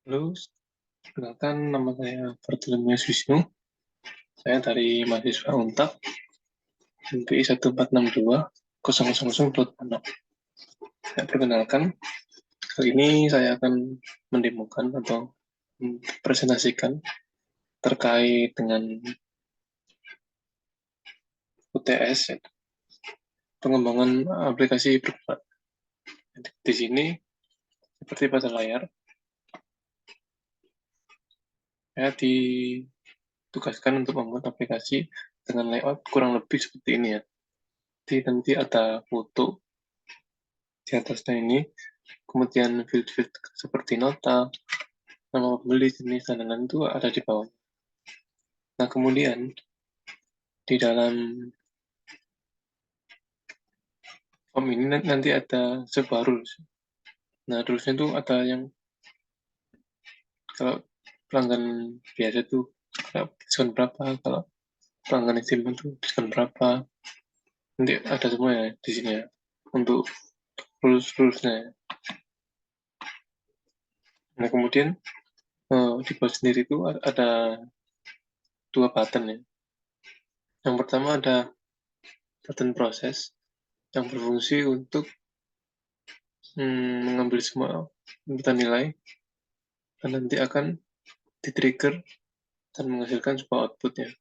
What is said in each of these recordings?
Halo, perkenalkan nama saya Bartolomeus Wisnu. Saya dari mahasiswa Untak MPI 1462000.6. Saya perkenalkan, kali ini saya akan mendemokan atau presentasikan terkait dengan UTS, pengembangan aplikasi bergerak. Di sini, seperti pada layar, saya ditugaskan untuk membuat aplikasi dengan layout kurang lebih seperti ini ya. Jadi nanti ada foto di atasnya ini, kemudian field-field seperti nota, nama pembeli, jenis, dan lain-lain itu ada di bawah. Nah, kemudian di dalam form ini nanti ada sebuah rules. Nah, rulesnya itu ada yang kalau pelanggan biasa tuh diskon berapa, kalau pelanggan istimewa tuh diskon berapa. Nanti ada semua ya di sini ya untuk rulesnya. Nah, kemudian di bawah sendiri itu ada dua button ya. Yang pertama ada button proses yang berfungsi untuk mengambil semua inputan nilai dan nanti akan di-trigger dan menghasilkan sebuah outputnya.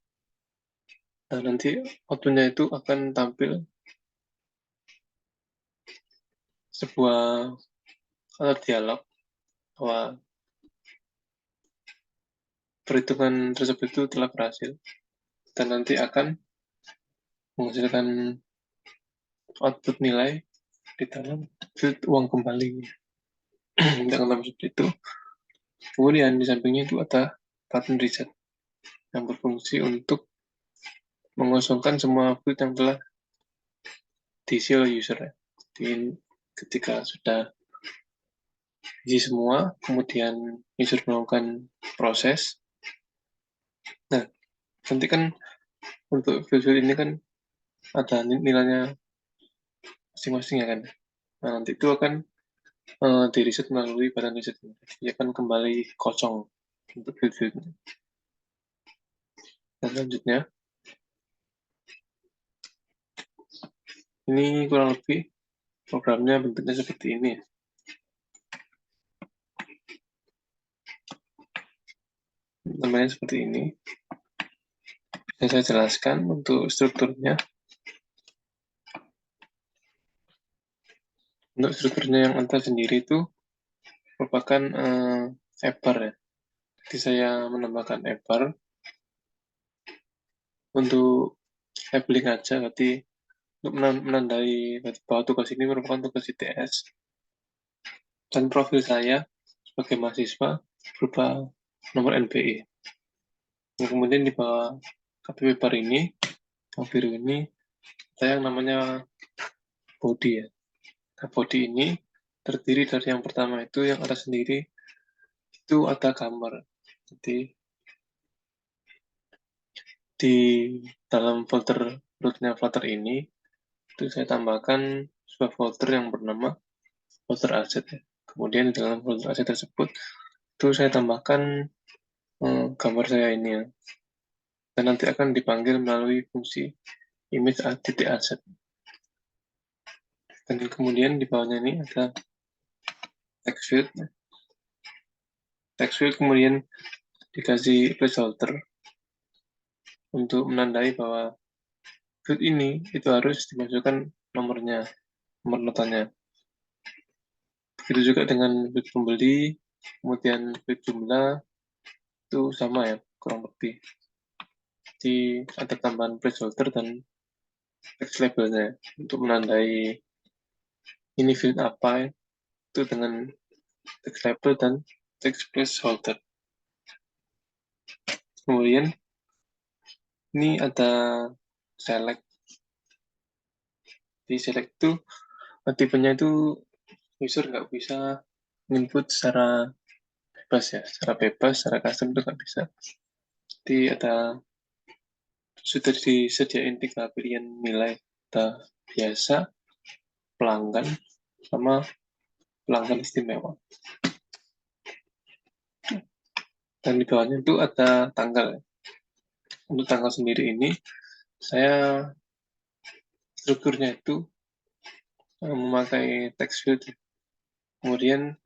Nah, nanti outputnya itu akan tampil sebuah dialog bahwa perhitungan tersebut itu telah berhasil dan nanti akan menghasilkan output nilai di dalam field uang kembali. Dengan seperti itu. Kemudian di sampingnya itu ada button reset yang berfungsi untuk mengosongkan semua field yang telah diisi oleh user. Jadi ketika sudah isi semua, kemudian user melakukan proses. Nah, nanti kan untuk field ini kan ada nilainya masing-masing ya kan. Nah, nanti itu akan di reset melalui button reset. Dia akan kembali kosong untuk field. Dan selanjutnya, ini kurang lebih programnya bentuknya seperti ini. Namanya seperti ini. Yang saya jelaskan untuk strukturnya. Untuk strukturnya yang antar sendiri itu merupakan EPAR ya. Jadi saya menambahkan EPAR untuk labeling aja, berarti untuk menandai bahwa tugas ini merupakan tugas ITS dan profil saya sebagai mahasiswa berupa nomor NPI. Dan kemudian di bawah KPP bar ini, yang biru ini, saya yang namanya body ya. Nah, body ini terdiri dari yang pertama itu yang ada sendiri itu ada gambar. Jadi di dalam folder rootnya Flutter ini itu saya tambahkan sebuah folder yang bernama folder asset ya. Kemudian di dalam folder asset tersebut itu saya tambahkan gambar saya ini ya. Dan nanti akan dipanggil melalui fungsi image asset. Dan kemudian di bawahnya ini ada text field. Text field kemudian dikasih placeholder untuk menandai bahwa field ini itu harus dimasukkan nomornya, nomor notanya. Begitu juga dengan field pembeli, kemudian field jumlah itu sama ya, kurang lebih. Jadi ada tambahan placeholder dan text labelnya untuk menandai ini field apa itu dengan text label dan text placeholder. Kemudian ini ada select. Di select itu tipenya itu user nggak bisa input secara bebas ya, secara bebas, secara custom itu nggak bisa. Jadi ada sudah disediain 3 pilihan nilai, ada biasa, pelanggan, sama pelanggan istimewa. Dan di bawahnya itu ada tanggal. Untuk tanggal sendiri ini, saya strukturnya itu memakai text field. Kemudian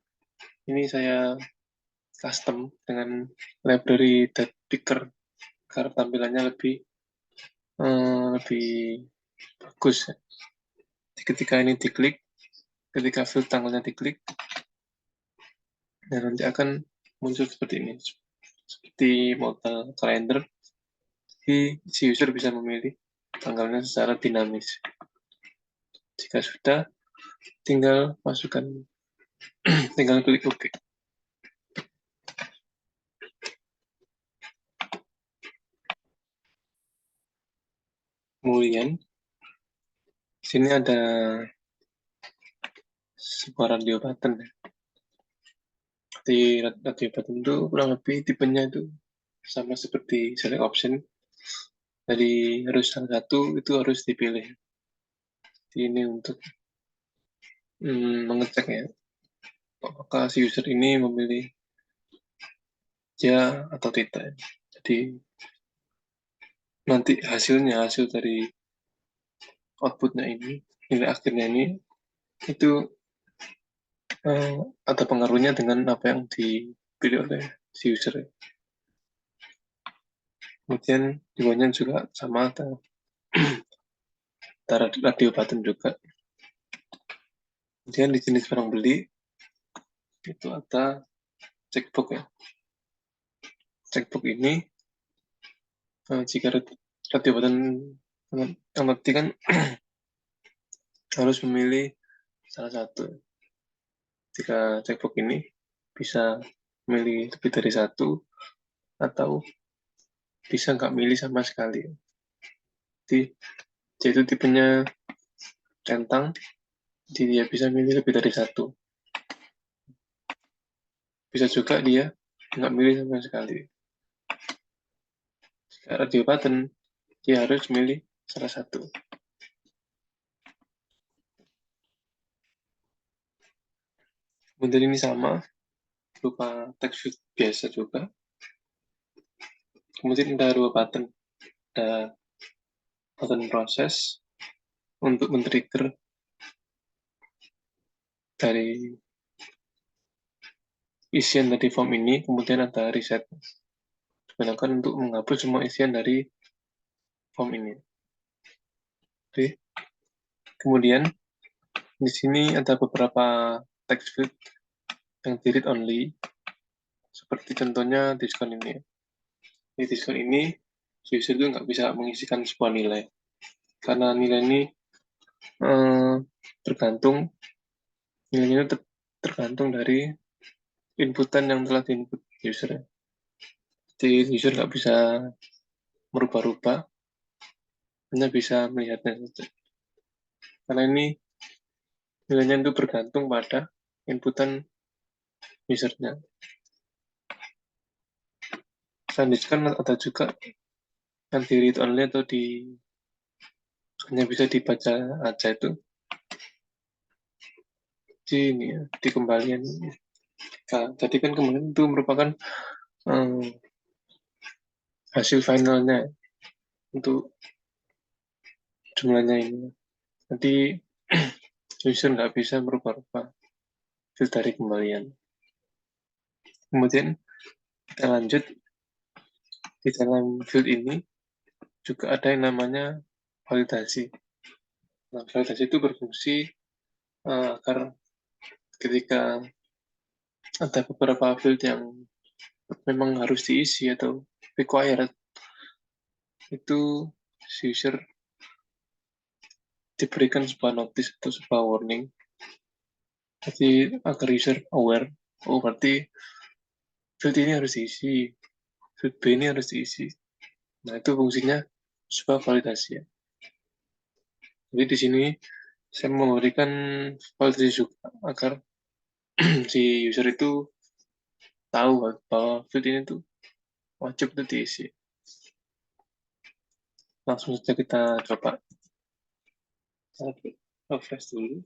ini saya custom dengan library date picker agar tampilannya lebih bagus. Ketika ini diklik, ketika field tanggalnya diklik, dan nanti akan muncul seperti ini, seperti model kalender. Si user bisa memilih tanggalnya secara dinamis. Jika sudah, tinggal masukkan, tinggal klik OK. Kemudian di sini ada sebuah radio button. Di radio button itu kurang lebih tipenya itu sama seperti select option. Dari harus salah satu itu harus dipilih. Ini untuk mengecek ya, apakah si user ini memilih ya atau tidak. Jadi nanti hasil dari outputnya ini, nilai akhirnya ini, itu ada pengaruhnya dengan apa yang dipilih oleh si user. Kemudian di bawahnya juga sama, ada radio button juga. Kemudian di jenis barang beli itu ada checkbox ya. Checkbox ini jika radio button yang ngerti kan harus memilih salah satu. Jika checkbox ini bisa memilih lebih dari satu atau bisa nggak milih sama sekali. Jadi itu tipenya centang, jadi dia bisa milih lebih dari satu. Bisa juga dia nggak milih sama sekali. Jika radio button, dia harus milih salah satu. Kemudian ini sama, berupa text field biasa juga. Kemudian ada dua button. Ada button proses untuk men-trigger dari isian dari form ini, kemudian ada reset. Digunakan untuk menghapus semua isian dari form ini. Oke. Kemudian di sini ada beberapa text field yang di read only, seperti contohnya diskon ini. Di diskon ini, user itu nggak bisa mengisikan sebuah nilai, karena nilai ini tergantung, nilainya tergantung dari inputan yang telah diinput user. Jadi user nggak bisa merubah-rubah, hanya bisa melihatnya saja. Karena ini nilainya itu bergantung pada inputan usernya. Selain diskon ada juga yang di read only atau hanya bisa dibaca aja itu di ini ya, di kembalian. Nah, jadi kan kemudian itu merupakan hasil finalnya untuk jumlahnya ini. Jadi user nggak bisa merubah-rubah hasil dari kembalian. Kemudian kita lanjut, di dalam field ini juga ada yang namanya validasi. Nah, validasi itu berfungsi agar ketika ada beberapa field yang memang harus diisi atau required, itu si user diberikan sebuah notice atau sebuah warning. Jadi agar user aware, oh berarti field ini harus diisi, field B ini harus diisi. Nah, itu fungsinya sebuah validasi ya. Jadi di sini saya memberikan validasi juga agar si user itu tahu bahwa field ini tuh wajib untuk diisi. Langsung saja kita coba. Refresh dulu.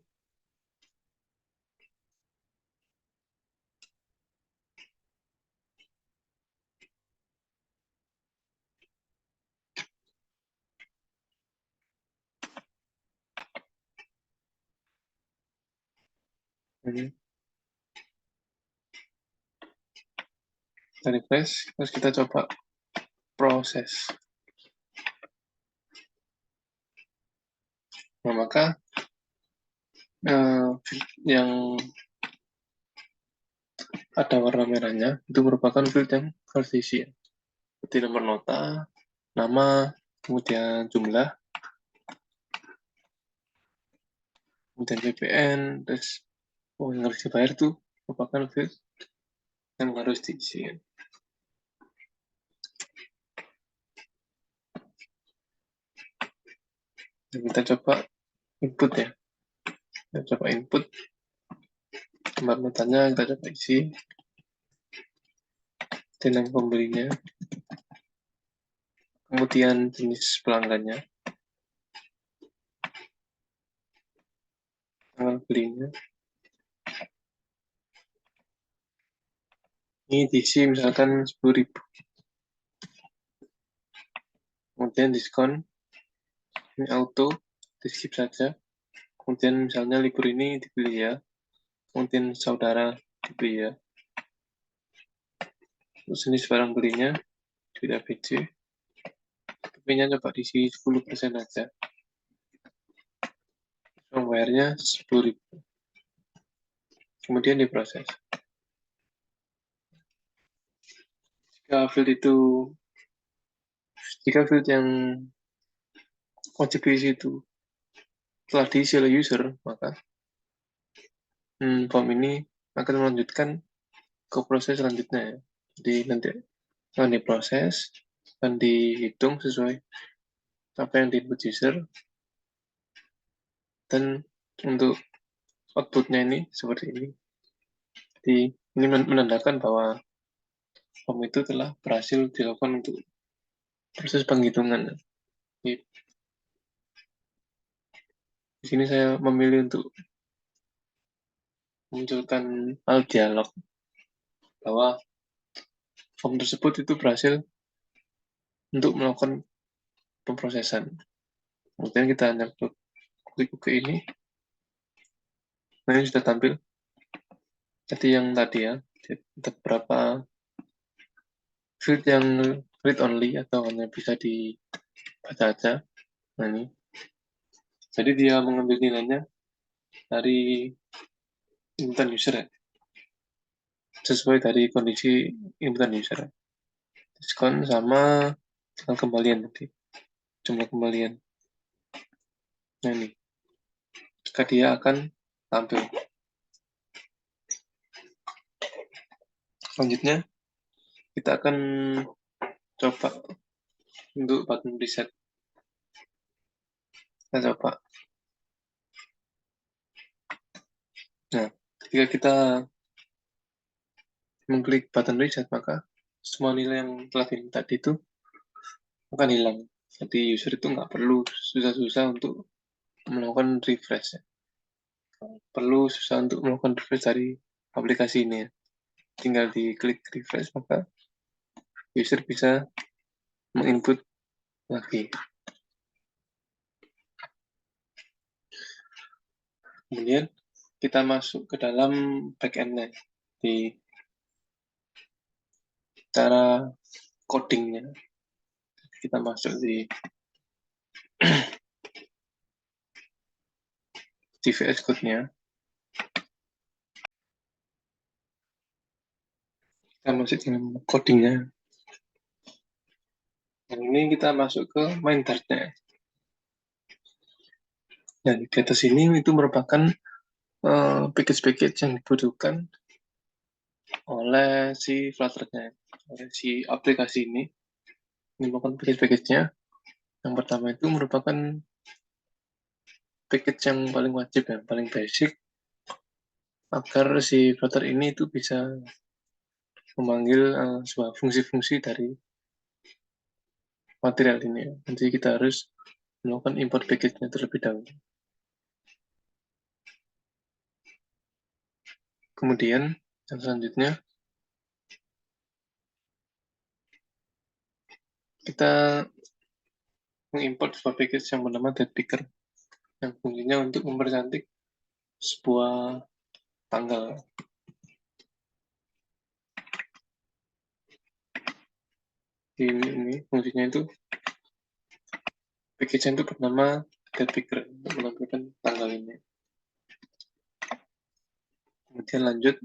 Ini kita refresh, terus kita coba proses. Nah, maka yang ada warna merahnya itu merupakan field yang harus diisi. Seperti nomor nota, nama, kemudian jumlah, kemudian BPN, terus yang harus dibayar itu merupakan field yang harus diisi. Dan kita coba input ya. Kita coba input nomor notanya, kita coba isi. Dan nama pembelinya. Kemudian jenis pelanggannya. Tanggal belinya. Ini diisi misalkan 10.000. Kemudian diskon. Ini auto. Di skip saja. Kemudian misalnya libur ini dibeli ya. Kemudian saudara dibeli ya. Terus jenis barang belinya. Duit ABC. PP-nya coba diisi 10% aja. Bayarnya 10.000. Kemudian diproses. Jika field yang wajib diisi itu telah diisi oleh user, maka form ini akan melanjutkan ke proses selanjutnya. Jadi nanti akan diproses, akan dihitung sesuai apa yang di-input user, dan untuk outputnya ini seperti ini. Jadi ini menandakan bahwa form itu telah berhasil dilakukan untuk proses penghitungan. Di sini saya memilih untuk memunculkan hal dialog bahwa form tersebut itu berhasil untuk melakukan pemrosesan. Kemudian kita hanya klik ke ini. Nah, ini sudah tampil. Jadi yang tadi ya, ada beberapa field yang read only atau hanya bisa dibaca aja. Nah, ini. Jadi dia mengambil nilainya dari inputan user ya. Sesuai dari kondisi inputan user. Diskon sama dengan kembalian tadi. Jumlah kembalian. Nah, ini. Jika dia akan tampil. Selanjutnya, kita akan coba untuk button reset. Kita coba. Nah, ketika kita mengklik button reset, maka semua nilai yang telah diminta tadi itu akan hilang. Jadi user itu nggak perlu susah-susah untuk melakukan refresh. Perlu susah untuk melakukan refresh dari aplikasi ini. Tinggal diklik refresh, maka user bisa menginput lagi. Kemudian kita masuk ke dalam backend-nya di cara codingnya. Kita masuk di VS Code-nya. Kita masuk di codingnya. Dan ini kita masuk ke main Dart-nya. Dan di atas ini itu merupakan package-package yang dibutuhkan oleh si Flutter-nya, oleh si aplikasi ini. Ini merupakan package-package-nya. Yang pertama itu merupakan package yang paling wajib ya, paling basic, agar si Flutter ini itu bisa memanggil sebuah fungsi-fungsi dari material ini. Nanti kita harus melakukan import package-nya terlebih dahulu. Kemudian yang selanjutnya kita mengimport sebuah package yang bernama Deadpicker yang fungsinya untuk mempercantik sebuah tanggal. Ini fungsinya itu package itu bernama getPicker untuk menampilkan tanggal ini. Kemudian lanjut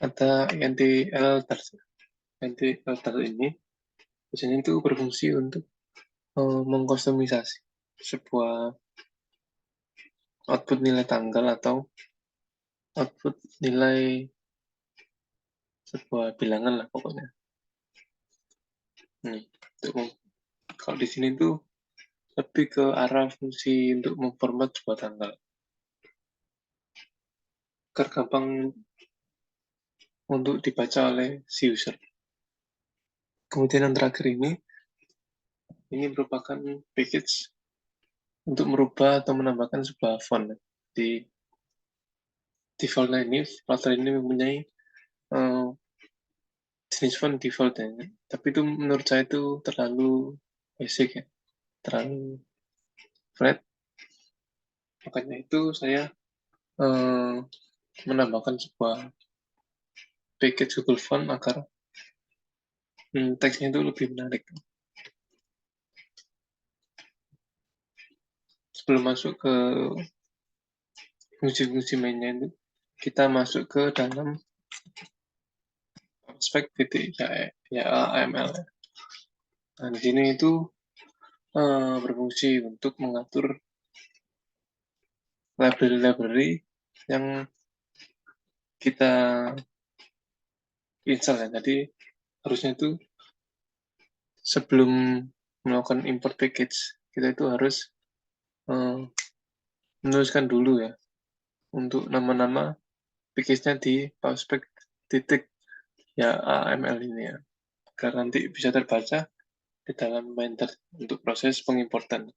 ada NTL ini biasanya itu berfungsi untuk mengkustomisasi sebuah output nilai tanggal atau output nilai sebuah bilangan lah pokoknya. Kalau di sini tuh lebih ke arah fungsi untuk memformat sebuah tanggal agar gampang untuk dibaca oleh si user. Kemudian yang terakhir ini merupakan package untuk merubah atau menambahkan sebuah font. Di defaultnya ini, Flutter ini mempunyai jenis font default ya. Tapi itu menurut saya itu terlalu basic ya, terlalu flat. Makanya itu saya menambahkan sebuah package Google Font agar teksnya itu lebih menarik. Sebelum masuk ke fungsi-fungsi mainnya itu, kita masuk ke dalam aspek AML. Nah, di sini itu berfungsi untuk mengatur library-library yang kita install ya. Jadi harusnya itu sebelum melakukan import package, kita itu harus menuliskan dulu ya untuk nama-nama package-nya di prospek titik ya AML ini ya, agar nanti bisa terbaca di dalam mainter untuk proses pengimportan.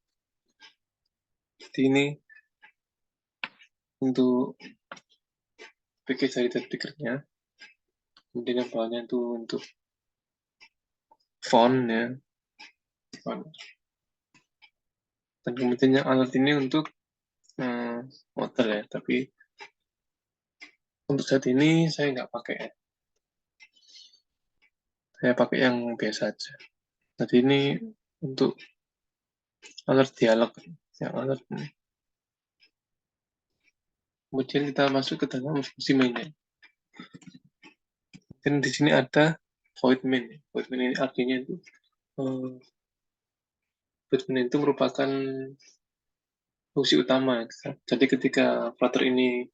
Jadi ini untuk package dari TypePicker-nya. Kemudian yang bawahnya itu untuk font ya, font. Dan kemudian yang alert ini untuk model ya, tapi untuk saat ini saya nggak pakai ya. Saya pakai yang biasa aja. Jadi ini untuk alert dialog, yang alert ini. Kemudian kita masuk ke dalam fungsi mainnya. Dan di sini ada void main. Void main ini artinya itu void main itu merupakan fungsi utama. Jadi ketika Flutter ini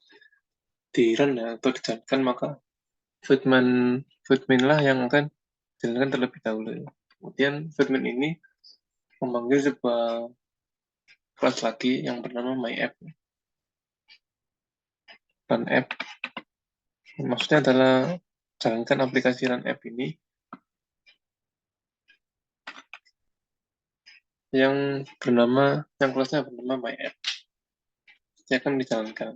di-run atau dijalankan, maka void main lah yang akan dijalankan terlebih dahulu. Kemudian void main ini memanggil sebuah kelas lagi yang bernama myApp. Run app maksudnya adalah jalankan aplikasi run app ini yang kelasnya bernama myApp. Dia akan dijalankan.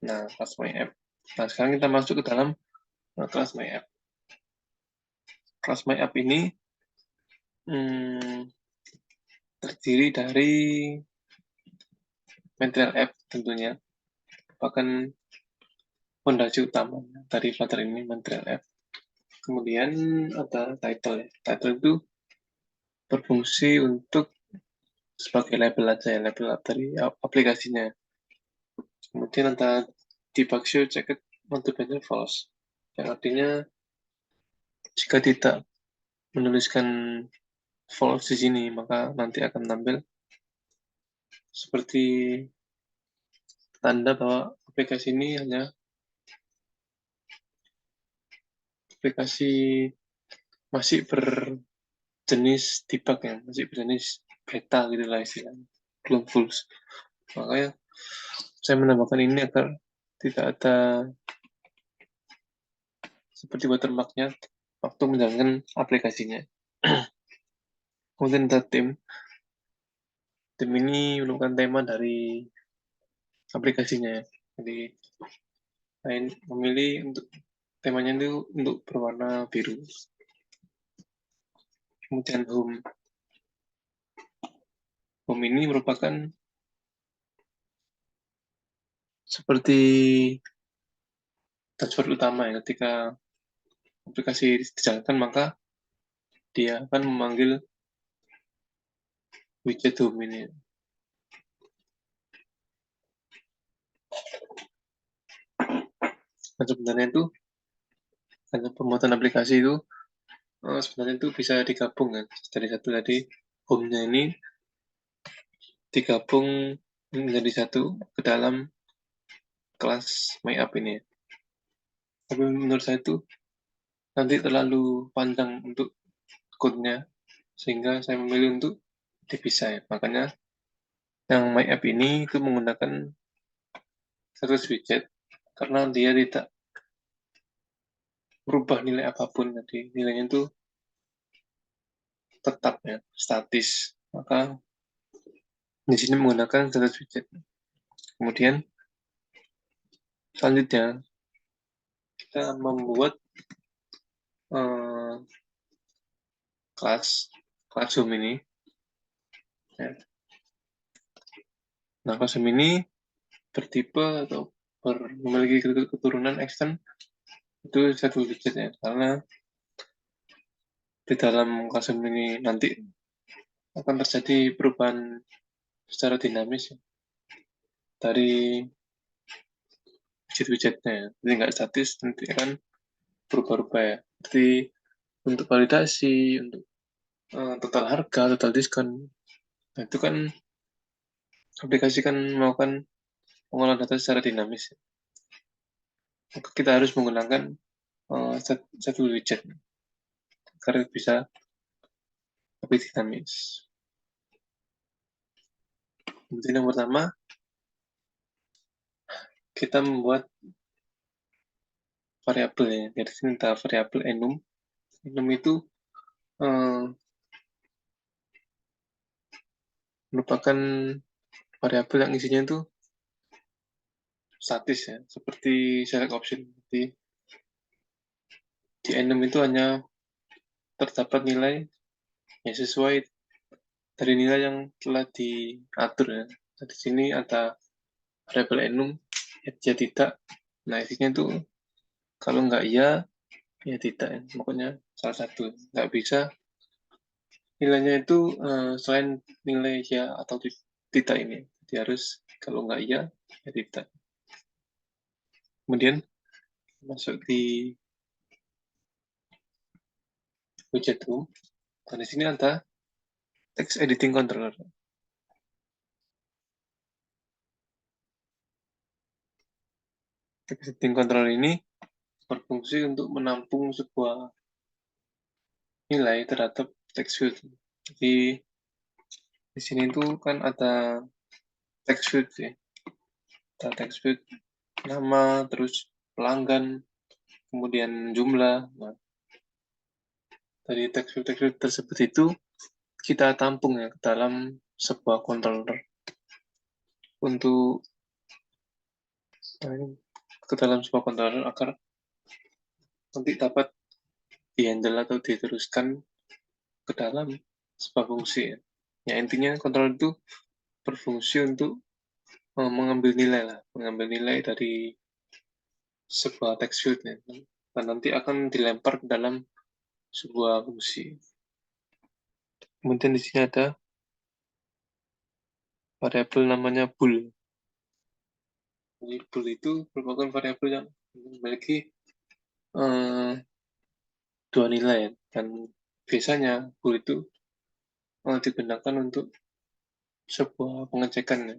Nah, kelas myApp. Nah, sekarang kita masuk ke dalam kelas myApp. Kelas myApp ini terdiri dari material app tentunya, merupakan fondasi utama dari Flutter ini, material app. Kemudian ada title. Title itu berfungsi untuk sebagai label aja ya, label dari aplikasinya. Kemudian ada debug show checked multiple false, yang artinya jika tidak menuliskan false di sini, maka nanti akan tampil seperti tanda bahwa aplikasi ini hanya aplikasi masih berjenis debug ya, masih berjenis beta gitu lah istilahnya, belum full. Makanya saya menambahkan ini agar tidak ada seperti watermark-nya waktu menjalankan aplikasinya. Kemudian ada tim ini merupakan tema dari aplikasinya. Jadi saya memilih untuk temanya itu untuk berwarna biru. Kemudian home ini merupakan seperti dashboard utama ya, ketika aplikasi dijalankan maka dia akan memanggil widget home ini. Dan sebenarnya itu karena pembuatan aplikasi itu sebenarnya itu bisa digabung kan, dari satu tadi home-nya ini digabung menjadi satu ke dalam kelas MyApp ini. Tapi menurut saya itu nanti terlalu panjang untuk code-nya, sehingga saya memilih untuk dipisah ya. Makanya yang MyApp ini itu menggunakan satu widget karena dia tidak merubah nilai apapun, jadi nilainya itu tetap ya, statis. Maka di sini menggunakan status widget. Kemudian selanjutnya kita membuat uh, kelas home ini. Ya. Nah, kelas home ini bertipe atau memiliki keturunan extend itu satu widget ya, karena di dalam kelas home ini nanti akan terjadi perubahan secara dinamis ya, dari widget-widgetnya ya. Jadi nggak statis, nanti akan berubah-ubah ya. Jadi untuk validasi, untuk total harga, total diskon, nah, itu kan aplikasi kan melakukan pengolahan data secara dinamis. Maka kita harus menggunakan satu widget agar bisa lebih dinamis. Kemudian yang pertama, kita membuat variabel ya. Dari sini kita variabel enum. Enum itu merupakan variabel yang isinya itu statis ya, seperti select option. Jadi di enum itu hanya terdapat nilai yang sesuai dari nilai yang telah diatur ya. Di sini ada variabel enum, ya tidak. Nah, isinya itu kalau nggak iya, ya tidak ya. Pokoknya salah satu. Nggak bisa nilainya itu selain nilai ya atau tidak ini. Jadi harus kalau nggak iya, ya tidak. Kemudian masuk di widget room. Dan di sini ada text editing controller. Text editing controller ini berfungsi untuk menampung sebuah nilai terhadap text field. Jadi di sini tuh kan ada text field ya. Ada text field nama, terus pelanggan, kemudian jumlah. Nah, dari text field tersebut itu kita tampung ya ke dalam sebuah controller untuk ke dalam sebuah controller agar nanti dapat dihandle atau diteruskan ke dalam sebuah fungsi ya. Ya intinya controller itu berfungsi untuk mengambil nilai lah, mengambil nilai dari sebuah text field ya, dan nanti akan dilempar ke dalam sebuah fungsi. Kemudian di sini ada variabel namanya bool. Jadi bool itu merupakan variabel yang memiliki dua nilai ya. Dan biasanya bool itu digunakan untuk sebuah pengecekan ya.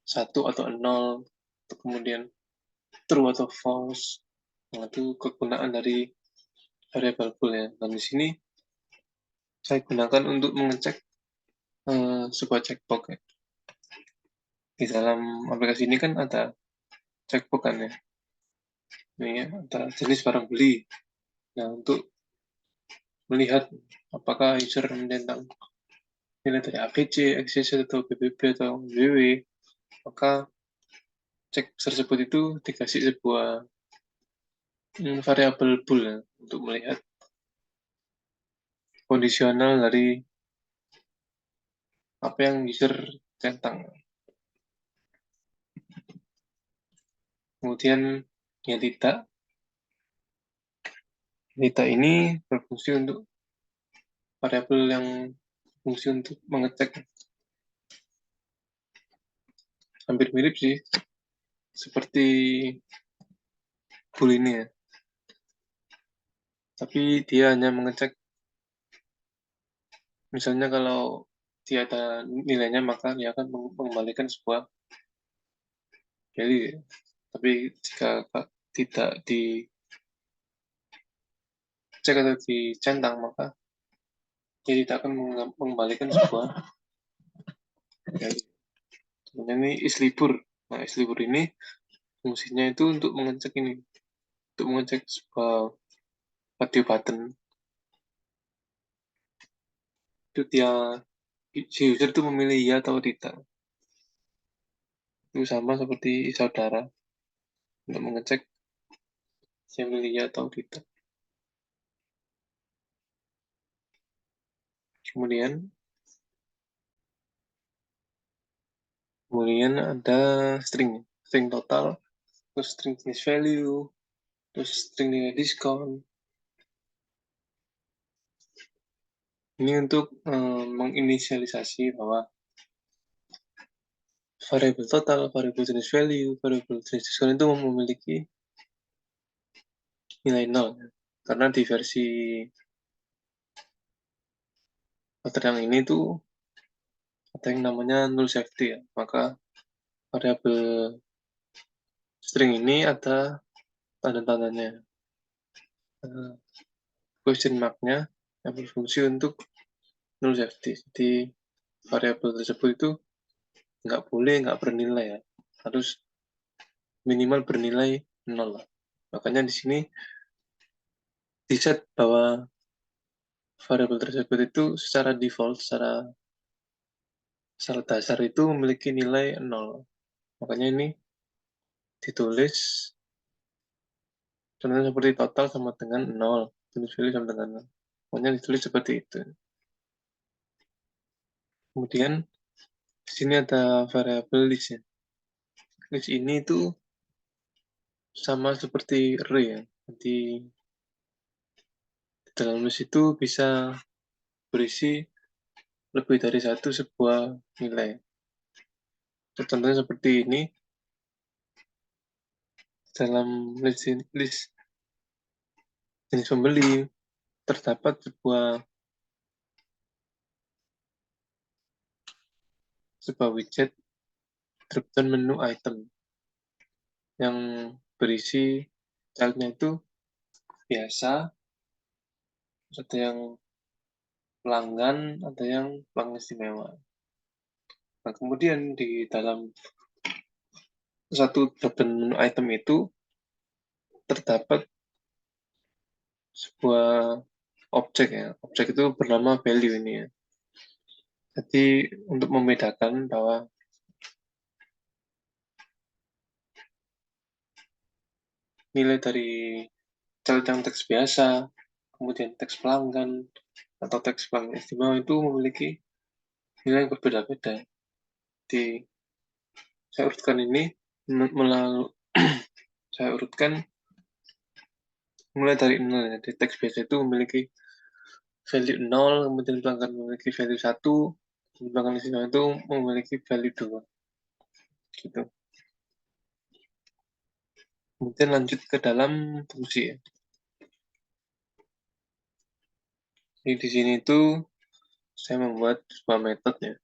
1 atau 0, atau kemudian true atau false. Nah, itu kegunaan dari variabel bool ya. Dan di sini saya gunakan untuk mengecek sebuah checkbox ya. Di dalam aplikasi ini kan ada checkbox kan ya. Ini ya, ada jenis barang beli. Nah, untuk melihat apakah user menentang nilai dari ABC, XYZ atau BBB atau WW, maka cek tersebut itu dikasih sebuah variabel bool ya, untuk melihat kondisional dari apa yang user centang. Kemudian yang tidak ini berfungsi untuk variabel yang fungsi untuk mengecek, hampir mirip sih seperti bool ini ya, tapi dia hanya mengecek misalnya kalau dia ada nilainya maka dia akan mengembalikan sebuah value, tapi jika tidak dicek atau dicentang maka dia tidak akan mengembalikan sebuah value. Ini islibur. Nah, islibur ini fungsinya itu untuk mengecek ini, untuk mengecek sebuah audio button. Itu dia si user itu memilih ya atau tidak. Itu sama seperti saudara untuk mengecek saya memilih ya atau tidak. Kemudian ada string total, terus string jenis value, terus string nilai diskon. Ini untuk menginisialisasi bahwa variabel total, variabel jenis value, variabel jenis diskon itu memiliki nilai 0. Karena di versi pattern yang ini tuh ada yang namanya null safety ya. Maka variabel string ini ada tanda-tandanya. Question mark-nya yang berfungsi untuk null safety. Jadi variabel tersebut itu nggak bernilai ya. Harus minimal bernilai 0 lah. Makanya di sini di set bahwa variabel tersebut itu secara default, secara dasar itu memiliki nilai 0. Makanya ini ditulis contohnya seperti total sama dengan 0, jenis value sama dengan 0. Makanya ditulis seperti itu. Kemudian di sini ada variabel list ya. List ini itu sama seperti array ya. Jadi di dalam list itu bisa berisi lebih dari satu sebuah nilai. Contohnya seperti ini, dalam list jenis pembeli terdapat sebuah widget drop-down menu item yang berisi childnya itu biasa, ada yang pelanggan, ada yang pelanggan istimewa. Nah, kemudian di dalam satu drop-down menu item itu terdapat sebuah objek ya. Objek itu bernama value ini ya. Jadi untuk membedakan bahwa nilai dari child yang teks biasa, kemudian teks pelanggan, atau teks pelanggan istimewa itu memiliki nilai yang berbeda-beda. Jadi saya urutkan ini melalui saya urutkan mulai dari 0. Jadi teks biasa itu memiliki value 0, kemudian pelanggan memiliki value 1, pelanggan istimewa itu memiliki value 2. Gitu. Kemudian lanjut ke dalam fungsi ya. Jadi di sini itu saya membuat sebuah metode ya,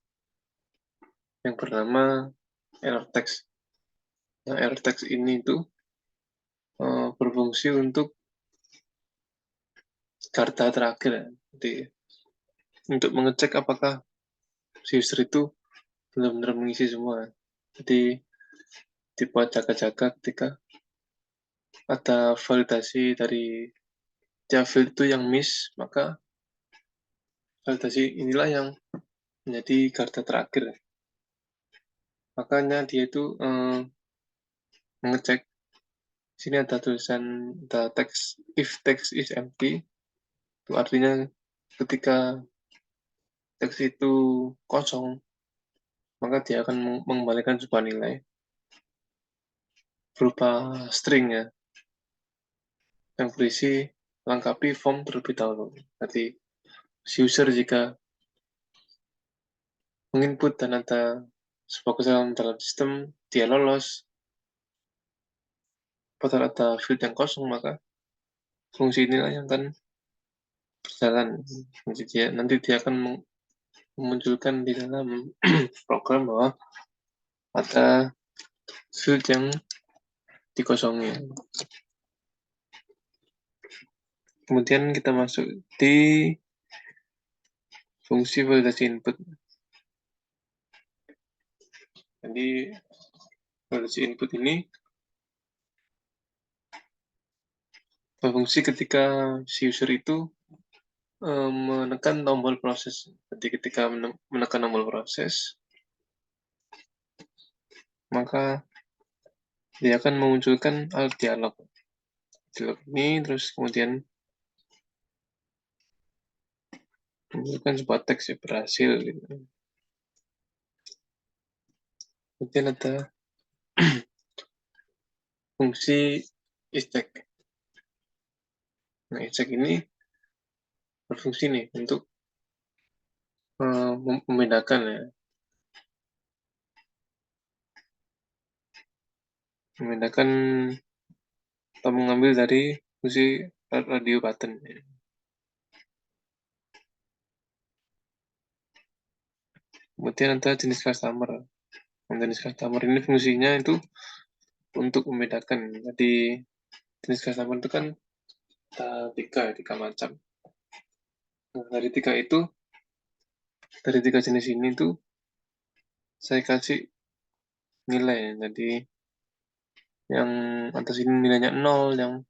yang bernama error text. Nah, error text ini itu berfungsi untuk data terakhir ya. Jadi untuk mengecek apakah si user itu benar-benar mengisi semua. Jadi dibuat jaga-jaga ketika ada validasi dari field itu yang miss, maka validasi inilah yang menjadi garda terakhir. Makanya dia itu mengecek. Sini ada tulisan the text if text is empty, itu artinya ketika teks itu kosong, maka dia akan mengembalikan sebuah nilai. berupa string ya, yang berisi lengkapi form terlebih dahulu. Nanti si user jika menginput data sebuah kesalahan dalam sistem, dia lolos, padahal ada field yang kosong, maka fungsi inilah yang akan berjalan. Nanti dia akan memunculkan di dalam program bahwa ada field yang dikosongi. Kemudian kita masuk di fungsi validasi input. Jadi validasi input ini berfungsi ketika si user itu menekan tombol proses. Jadi ketika menekan tombol proses, maka dia akan memunculkan dialog. Dialog ini terus kemudian memunculkan sebuah teks yang berhasil. Gitu. Kemudian ada fungsi isTag. Nah, isTag ini berfungsi nih untuk membedakan ya, membedakan atau mengambil dari fungsi radio button. Ya. Kemudian ada jenis customer. Jenis customer ini fungsinya itu untuk membedakan. Jadi jenis customer itu kan ada tiga macam. Nah, dari tiga jenis ini tuh saya kasih nilai. Jadi yang atas ini nilainya 0, yang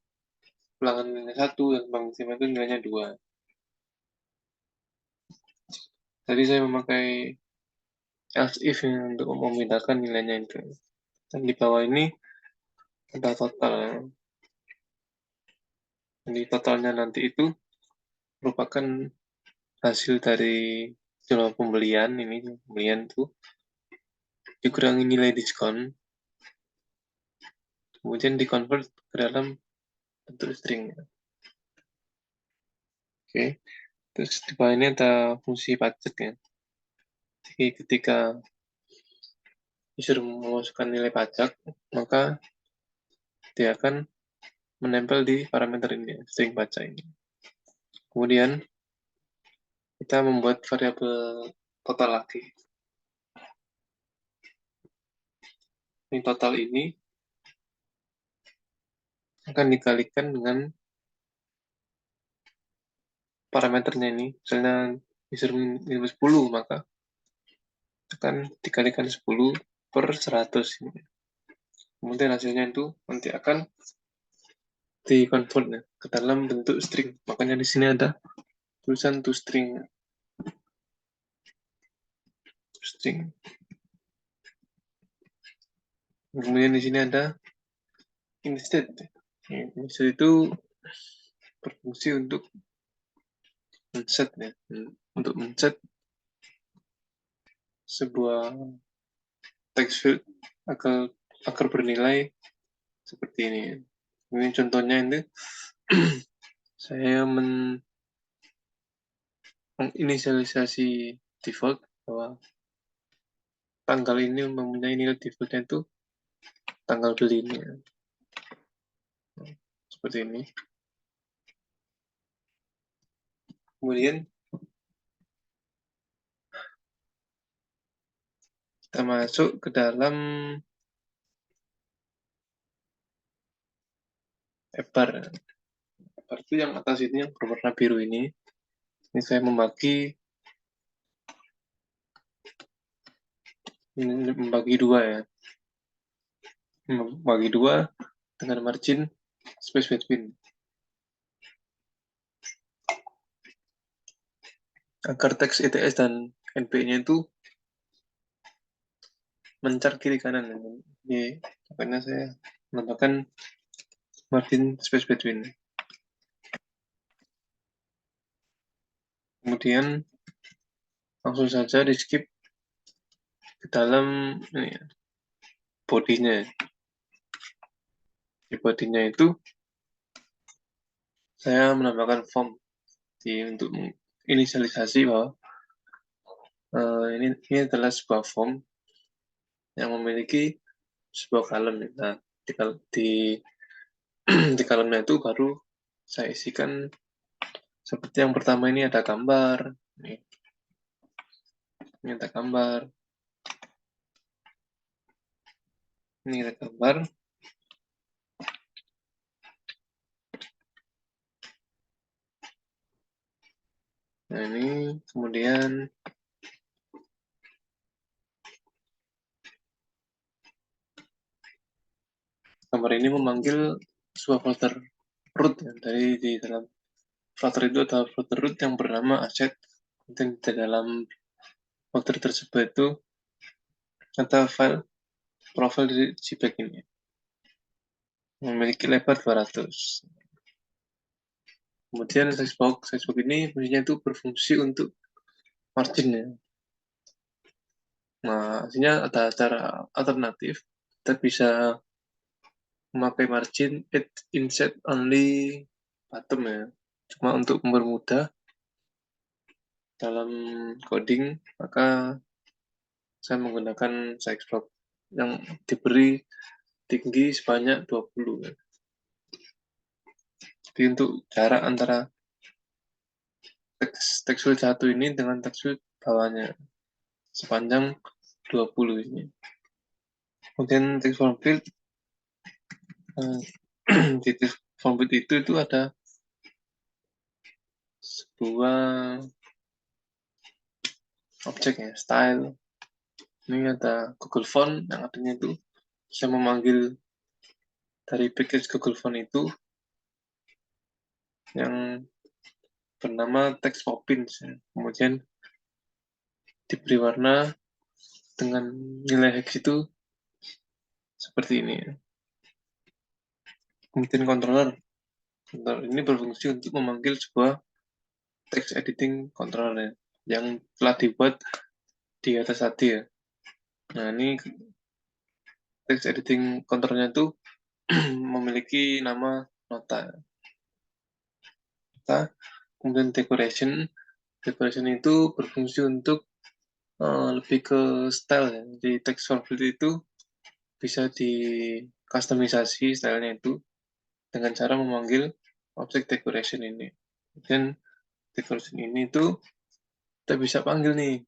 ulangan nilainya 1, yang maksimal itu nilainya 2. Jadi saya memakai else if untuk membedakan nilainya itu. Dan di bawah ini ada total. Jadi totalnya nanti itu merupakan hasil dari jumlah pembelian itu dikurangi nilai diskon, kemudian dikonvert ke dalam bentuk string. Oke, terus di bawah ini ada fungsi pajak ya. Jadi ketika user memasukkan nilai pajak, maka dia akan menempel di parameter ini, string pajak ini. Kemudian kita membuat variabel total lagi. Ini total ini akan dikalikan dengan parameternya ini. Misalnya user minimum 10, maka akan dikalikan 10 per 100. Kemudian hasilnya itu nanti akan di-convert ke dalam bentuk string. Makanya di sini ada tulisan toString. String. Kemudian di sini ada instead. Instead itu berfungsi untuk men-set ya. Untuk men-set sebuah text field agar bernilai seperti ini. Ini contohnya ini saya menginisialisasi default bahwa tanggal ini mempunyai nilai defaultnya itu tanggal belinya. Seperti ini. Kemudian kita masuk ke dalam bar. Bar itu yang atas ini yang berwarna biru ini. Ini saya membagi dua ya. Membagi dua dengan margin space between. Agar teks ETS dan NP-nya itu mencar kiri kanan. Jadi, makanya saya menambahkan margin space between. Kemudian langsung saja di skip ke dalam ini ya, bodinya. Di bodinya itu saya menambahkan form untuk inisialisasi bahwa ini adalah sebuah form yang memiliki sebuah column. Nah, di di column-nya itu baru saya isikan seperti yang pertama ini ada gambar. Ini ada gambar. Ini ada gambar. Nah, ini kemudian gambar ini memanggil sebuah folder root ya. Dari di dalam folder itu ada folder root yang bernama asset. Dan di dalam folder tersebut itu ada file profil dari JPEG ini memiliki lebar 200. Kemudian textbox ini fungsinya itu berfungsi untuk margin ya. Nah, artinya ada cara alternatif. Kita bisa memakai margin insert only bottom ya. Cuma untuk mempermudah dalam coding, maka saya menggunakan sizebox yang diberi tinggi sebanyak 20. Jadi untuk jarak antara tekstil satu ini dengan tekstil bawahnya sepanjang 20 ini. Kemudian text form field di text form field itu ada sebuah objek ya, style. Ini ada Google Font yang artinya itu bisa memanggil dari package Google Font itu yang bernama text poppins ya. Kemudian diberi warna dengan nilai hex itu seperti ini ya. Kemudian controller ini berfungsi untuk memanggil sebuah text editing controller ya, yang telah dibuat di atas tadi ya. Nah, ini text editing controllernya itu memiliki nama nota. Kemudian decoration itu berfungsi untuk lebih ke style ya. Di text form field itu bisa di customisasi stylenya itu dengan cara memanggil objek decoration ini. Dan decoration ini itu kita bisa panggil nih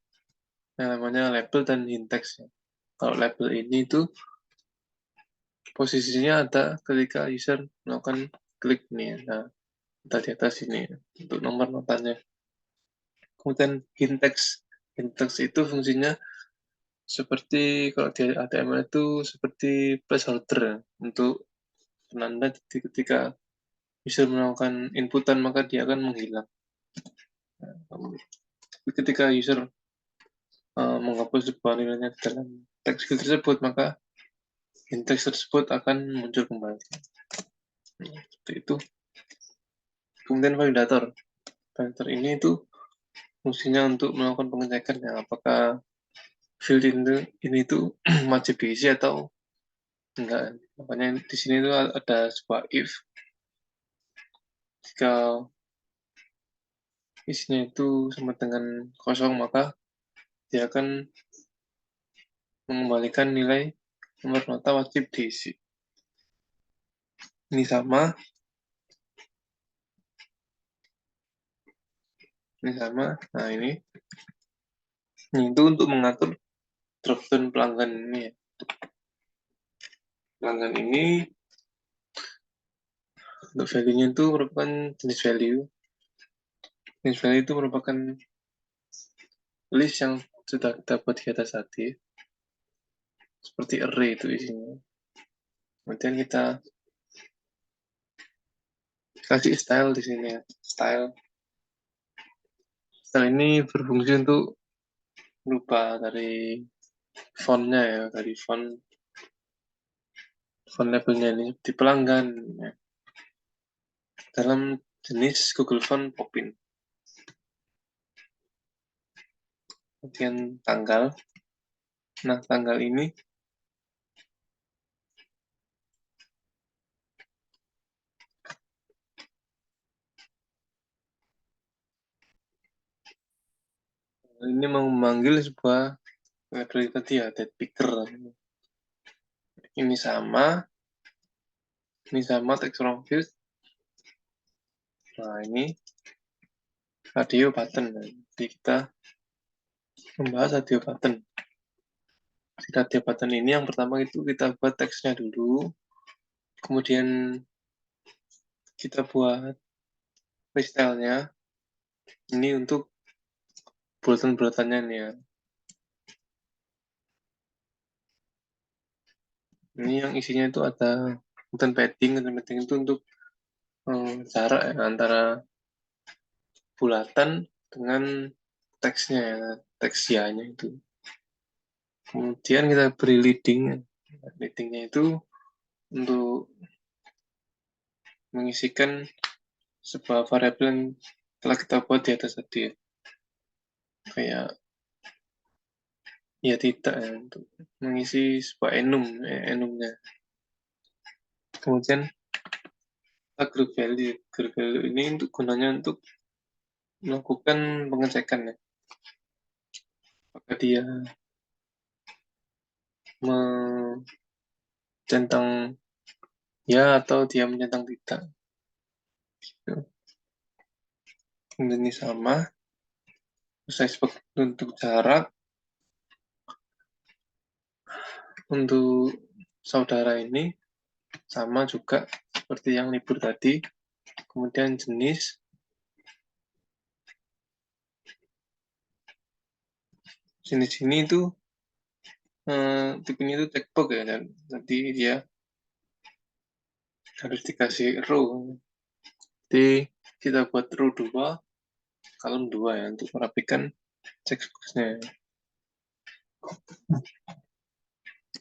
yang namanya label dan index ya. Kalau label ini itu posisinya ada ketika user melakukan klik nih. Nah, kita di atas ini untuk nomor notanya. Kemudian index itu fungsinya seperti kalau di HTML itu seperti placeholder untuk penanda ketika user melakukan inputan maka dia akan menghilang. Nah, ketika user menghapus sebuah nilainya dalam teks field tersebut maka index tersebut akan muncul kembali. Seperti itu. Kemudian validator ini itu fungsinya untuk melakukan pengecekan ya, apakah field ini itu wajib diisi atau enggak. Makanya di sini itu ada sebuah if. Jika isinya itu sama dengan kosong maka dia akan mengembalikan nilai nomor nota wajib diisi. Ini sama. Nah, ini itu untuk mengatur dropdown pelanggan ini. Pelanggan ini untuk value-nya itu merupakan jenis value. Jenis value itu merupakan list yang sudah kita buat di atas tadi. Seperti array itu isinya. Kemudian kita kasih style di sini ya. Style ini berfungsi untuk merubah dari fontnya ya, dari font labelnya ini di pelanggan ya. Dalam jenis Google Font Poppin. Kemudian tanggal. Nah, tanggal ini Ini memanggil sebuah library tadi ya, date picker. Ini sama text from field. Nah, ini radio button. Jadi kita membahas radio button. Radio button ini yang pertama itu kita buat teksnya dulu, kemudian kita buat freestyle-nya. Ini untuk bulletin-bulletinnya nih ya. Ini yang isinya itu ada content padding itu untuk jarak ya, antara bulatan dengan teksnya ya, teks ya-nya itu. Kemudian kita beri leading. Leadingnya itu untuk mengisikan sebuah variabel yang telah kita buat di atas tadi ya. Kayak ya tidak ya, untuk mengisi sebuah enumnya. Kemudian kita group value. Group value ini untuk gunanya untuk melakukan pengecekan ya. Apakah dia mencentang ya atau dia mencentang tidak. Gitu. Ini sama. Size untuk jarak. Untuk saudara ini sama juga seperti yang libur tadi. Kemudian jenis. Jenis ini itu tipenya itu checkbox ya, dan nanti dia harus dikasih row. Jadi kita buat row 2, column 2 ya, untuk merapikan checkboxnya.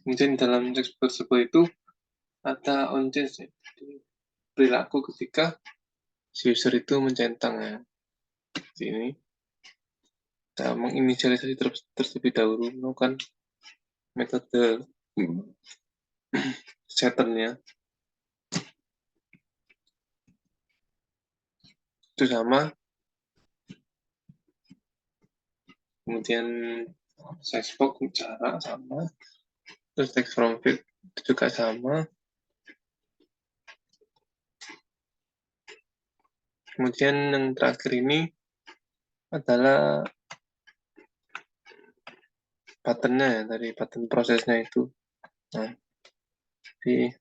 Kemudian dalam checkbox tersebut itu ada on change ya. Perilaku ketika si user itu mencentang ya. Di ini kita menginisialisasi terlebih dahulu melakukan metode setternya. Itu sama. Kemudian size box jarak sama. Terus text from field juga sama. Kemudian yang terakhir ini adalah buttonnya ya, dari button prosesnya itu. Nah, di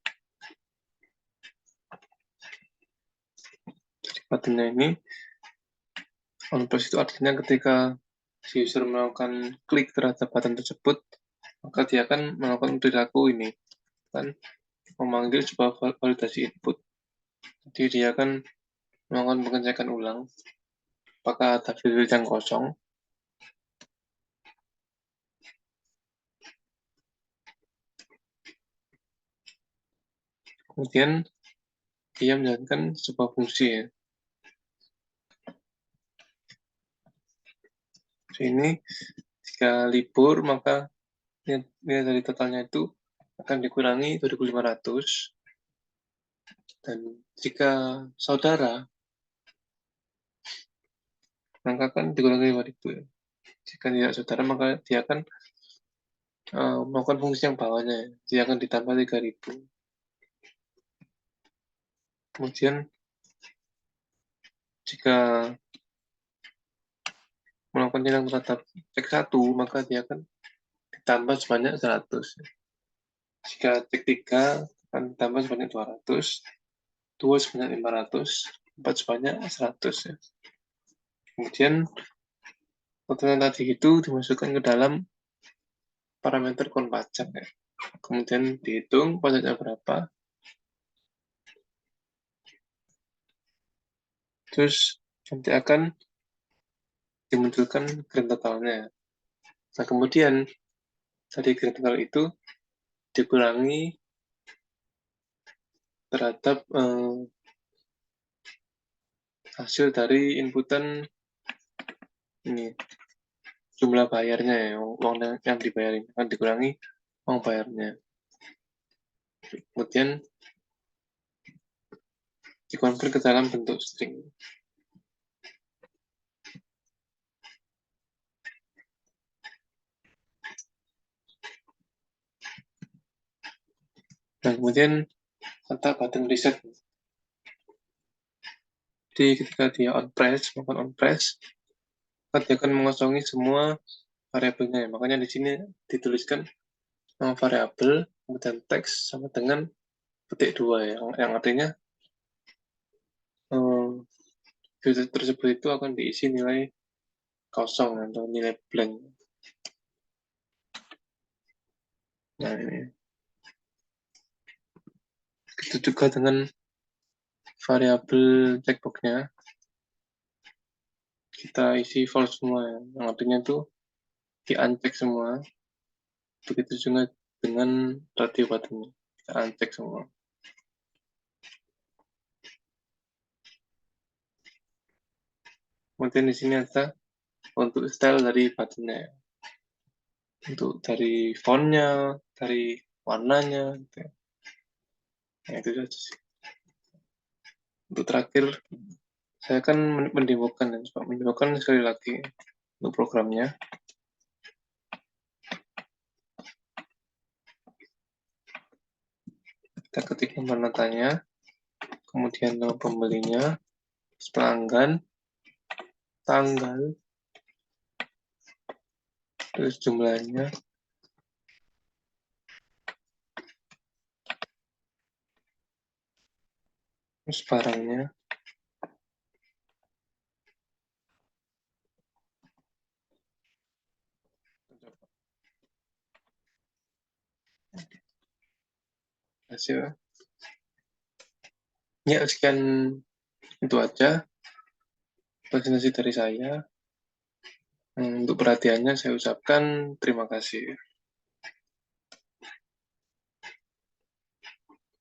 buttonnya ini on plus itu artinya ketika si user melakukan klik terhadap button tersebut, maka dia akan melakukan perilaku ini, kan memanggil sebuah validasi input. Jadi dia akan melakukan pengecekan ulang apakah ada field yang kosong. Kemudian dia menjalankan sebuah fungsi ya. Ini jika libur maka nilai dari totalnya itu akan dikurangi 2.500, dan jika saudara maka akan dikurangi 5.000 ya. Jika tidak saudara maka dia akan melakukan fungsi yang bawahnya ya. Dia akan ditambah 3.000. Kemudian jika melakukan tindakan terhadap cek 1 maka dia akan ditambah sebanyak 100. Jika cek 3 akan ditambah sebanyak 200, 2 sebanyak 500, 4 sebanyak 100 ya. Kemudian total tadi itu dimasukkan ke dalam parameter kon pajak ya. Kemudian dihitung pajaknya berapa. Terus nanti akan dimunculkan grand totalnya. Nah, kemudian dari grand total itu dikurangi terhadap hasil dari inputan ini, jumlah bayarnya ya, uang yang dibayarin akan dikurangi uang bayarnya. Kemudian dikonvert ke dalam bentuk string. Dan kemudian kata button reset. Jadi ketika dia on press, melakukan on press, maka dia akan mengosongi semua variabelnya. Makanya di sini dituliskan nama variabel, kemudian teks sama dengan petik 2 yang artinya field tersebut itu akan diisi nilai kosong atau nilai blank. Nah ini. Itu juga dengan variabel checkboxnya kita isi false semua ya. Yang artinya itu di uncheck semua. Begitu juga dengan radio button kita uncheck semua. Kemudian di sini ada untuk style dari buttonnya, untuk dari fontnya, dari warnanya, gitu. Nah itu saja sih. Untuk terakhir saya akan mendemokan dan coba mendemokan sekali lagi untuk programnya. Kita ketik nomor tanya, kemudian nama pembelinya, pelanggan, tanggal, terus jumlahnya, terus barangnya, hasil. Ya sekian itu aja presentasi dari saya. Untuk perhatiannya saya ucapkan terima kasih.